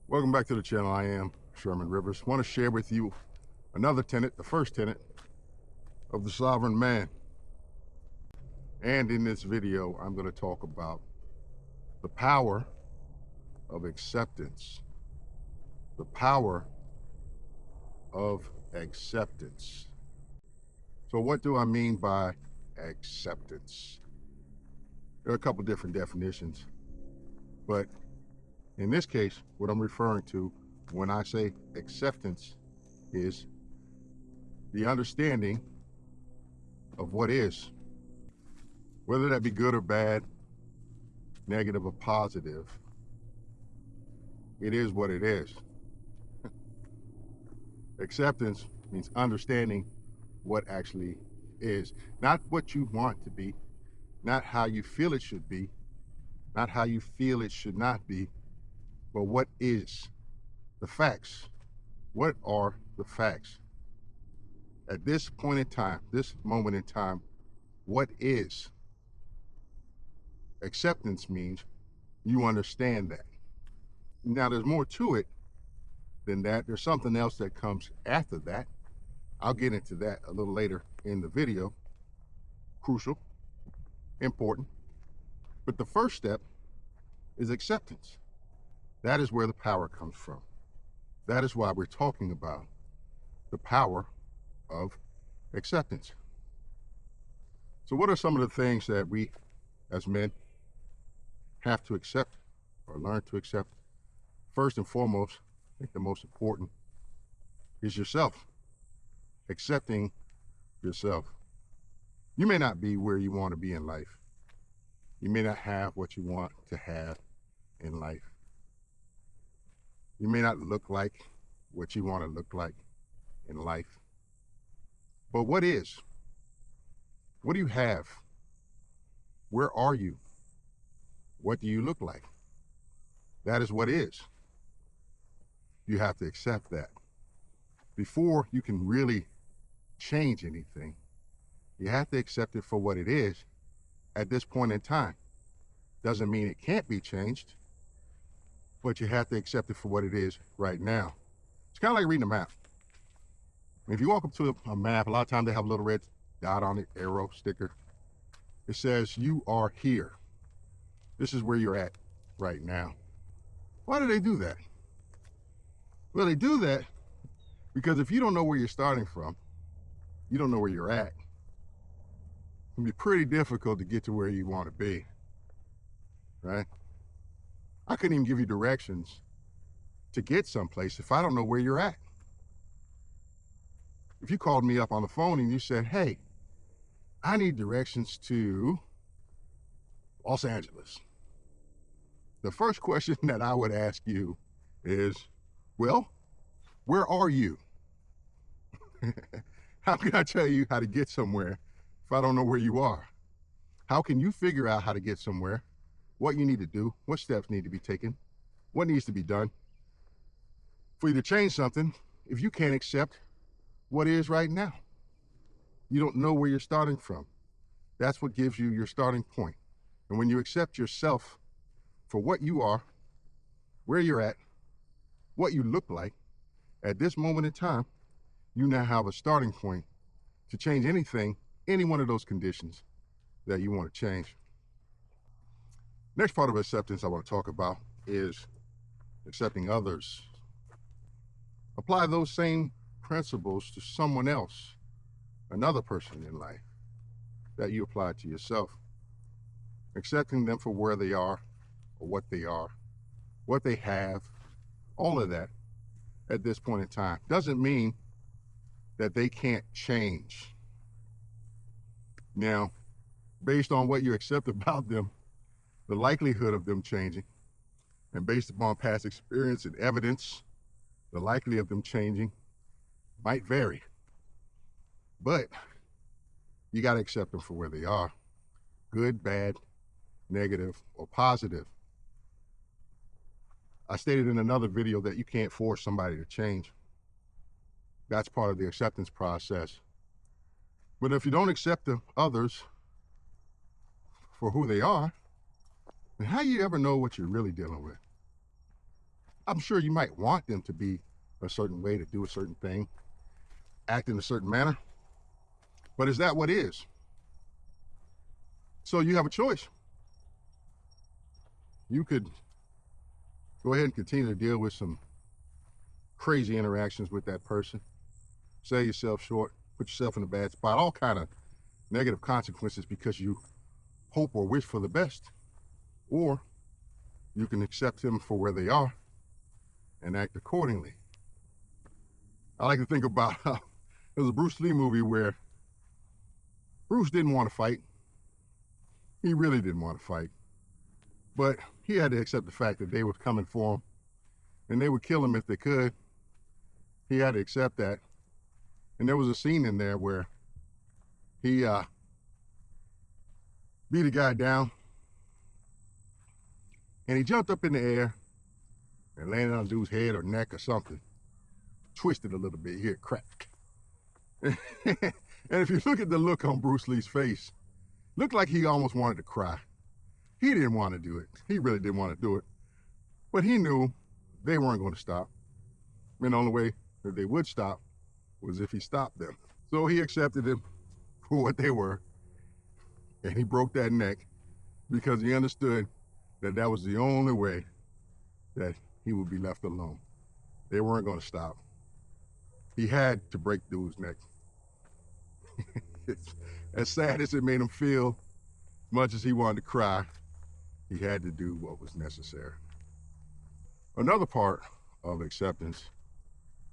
Welcome back to the channel. I am Sherman Rivers. I want to share with you another tenet, the first tenet of the sovereign man. And in this video, I'm going to talk about the power of acceptance. The power of acceptance. So what do I mean by acceptance? There are a couple different definitions, but in this case, what I'm referring to when I say acceptance is the understanding of what is, whether that be good or bad, negative or positive. It is what it is. Acceptance means understanding what actually is, not what you want to be, not how you feel it should be, not how you feel it should not be, but what is the facts. What are the facts? At this point in time, this moment in time, what is? Acceptance means you understand that. Now, there's more to it than that. There's something else that comes after that. I'll get into that a little later in the video. Crucial, important. But the first step is acceptance. That is where the power comes from. That is why we're talking about the power of acceptance. So what are some of the things that we as men have to accept or learn to accept? First and foremost, I think the most important is yourself. Accepting yourself. You may not be where you want to be in life. You may not have what you want to have in life. You may not look like what you want to look like in life. But what is? What do you have? Where are you? What do you look like? That is what is. You have to accept that. Before you can really change anything, you have to accept it for what it is at this point in time. Doesn't mean it can't be changed, but you have to accept it for what it is right now. It's kind of like reading a map. If you walk up to a map, a lot of times they have a little red dot on it, arrow, sticker. It says, you are here. This is where you're at right now. Why do they do that? Well, they do that because if you don't know where you're starting from, you don't know where you're at. It can be pretty difficult to get to where you want to be, right? I couldn't even give you directions to get someplace if I don't know where you're at. If you called me up on the phone and you said, hey, I need directions to Los Angeles, the first question that I would ask you is, well, where are you? How can I tell you how to get somewhere if I don't know where you are? How can you figure out how to get somewhere, what you need to do, what steps need to be taken, what needs to be done for you to change something if you can't accept what is right now? You don't know where you're starting from. That's what gives you your starting point. And when you accept yourself for what you are, where you're at, what you look like, at this moment in time, you now have a starting point to change anything, any one of those conditions that you want to change. Next part of acceptance I want to talk about is accepting others. Apply those same principles to someone else, another person in life, that you apply to yourself. Accepting them for where they are, or what they have, all of that at this point in time. Doesn't mean that they can't change. Now, based on what you accept about them, the likelihood of them changing, and based upon past experience and evidence, the likelihood of them changing might vary. But you got to accept them for where they are. Good, bad, negative, or positive. I stated in another video that you can't force somebody to change. That's part of the acceptance process. But if you don't accept the others for who they are, then how do you ever know what you're really dealing with? I'm sure you might want them to be a certain way, to do a certain thing, act in a certain manner, but is that what is? So you have a choice. You could go ahead and continue to deal with some crazy interactions with that person, sell yourself short, put yourself in a bad spot, all kind of negative consequences because you hope or wish for the best. Or you can accept them for where they are and act accordingly. I like to think about how there's a Bruce Lee movie where Bruce didn't want to fight. He really didn't want to fight. But he had to accept the fact that they were coming for him and they would kill him if they could. He had to accept that. And there was a scene in there where he beat a guy down and he jumped up in the air and landed on a dude's head or neck or something. Twisted a little bit, you hear it crack. And if you look at the look on Bruce Lee's face, looked like he almost wanted to cry. He didn't want to do it. He really didn't want to do it. But he knew they weren't going to stop. And the only way that they would stop was if he stopped them. So he accepted them for what they were. And he broke that neck because he understood that that was the only way that he would be left alone. They weren't going to stop. He had to break dude's neck. As sad as it made him feel, much as he wanted to cry, he had to do what was necessary. Another part of acceptance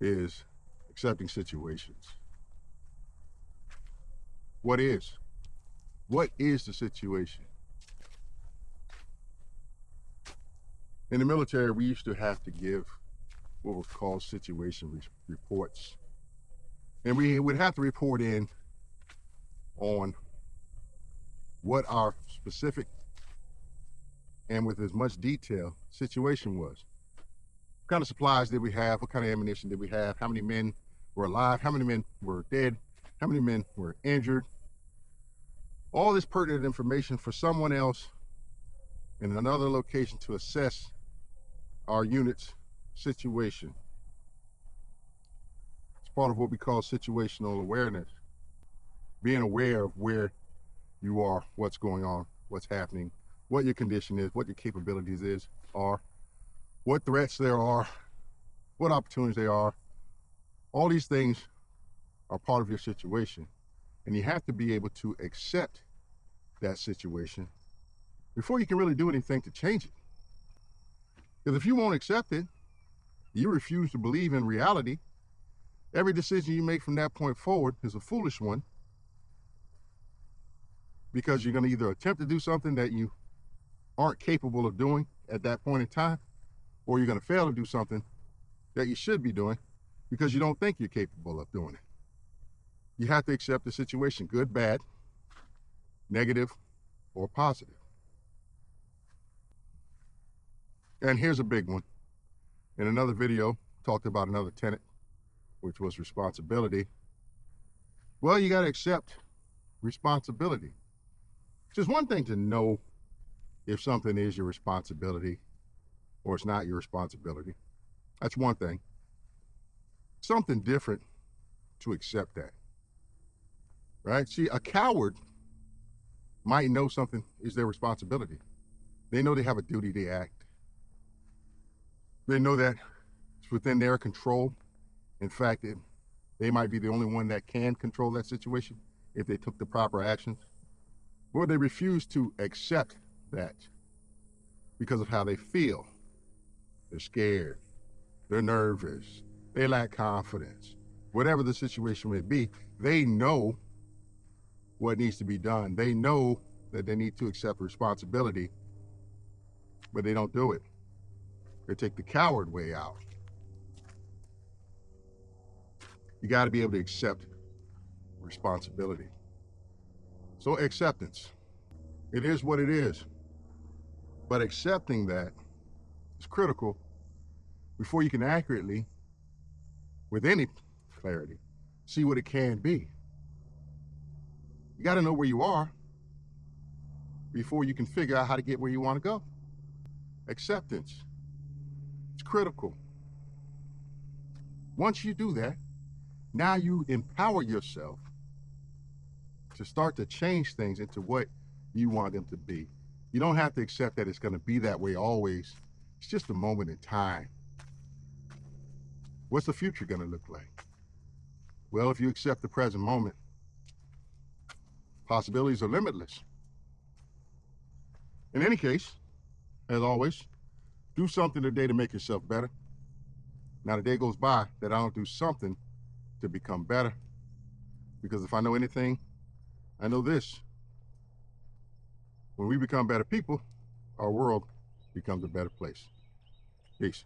is accepting situations. What is? What is the situation? In the military, we used to have to give what were called situation reports. And we would have to report in on what our specific and with as much detail situation was. What kind of supplies did we have? What kind of ammunition did we have? How many men were alive? How many men were dead? How many men were injured? All this pertinent information for someone else in another location to assess our unit's situation. It's part of what we call situational awareness. Being aware of where you are, what's going on, what's happening, what your condition is, what your capabilities are, what threats there are, what opportunities there are. All these things are part of your situation. And you have to be able to accept that situation before you can really do anything to change it. Because if you won't accept it, you refuse to believe in reality, every decision you make from that point forward is a foolish one, because you're going to either attempt to do something that you aren't capable of doing at that point in time, or you're going to fail to do something that you should be doing because you don't think you're capable of doing it. You have to accept the situation, good, bad, negative, or positive. And here's a big one. In another video, talked about another tenet, which was responsibility. Well, you got to accept responsibility. It's just one thing to know if something is your responsibility or it's not your responsibility. That's one thing. Something different to accept that, right? See, a coward might know something is their responsibility. They know they have a duty to act. They know that it's within their control. In fact, they might be the only one that can control that situation if they took the proper actions. Or they refuse to accept that because of how they feel. They're scared, they're nervous, they lack confidence. Whatever the situation may be, they know what needs to be done. They know that they need to accept responsibility, but they don't do it. They take the coward way out. You got to be able to accept responsibility. So acceptance, it is what it is. But accepting that is critical before you can accurately, with any clarity, see what it can be. You got to know where you are before you can figure out how to get where you want to go. Acceptance. It's critical. Once you do that, now you empower yourself to start to change things into what you want them to be. You don't have to accept that it's going to be that way always. It's just a moment in time. What's the future going to look like? Well, if you accept the present moment, possibilities are limitless. In any case, as always, do something today to make yourself better. Now, the day goes by that I don't do something to become better, because if I know anything, I know this. When we become better people, our world becomes a better place. Peace.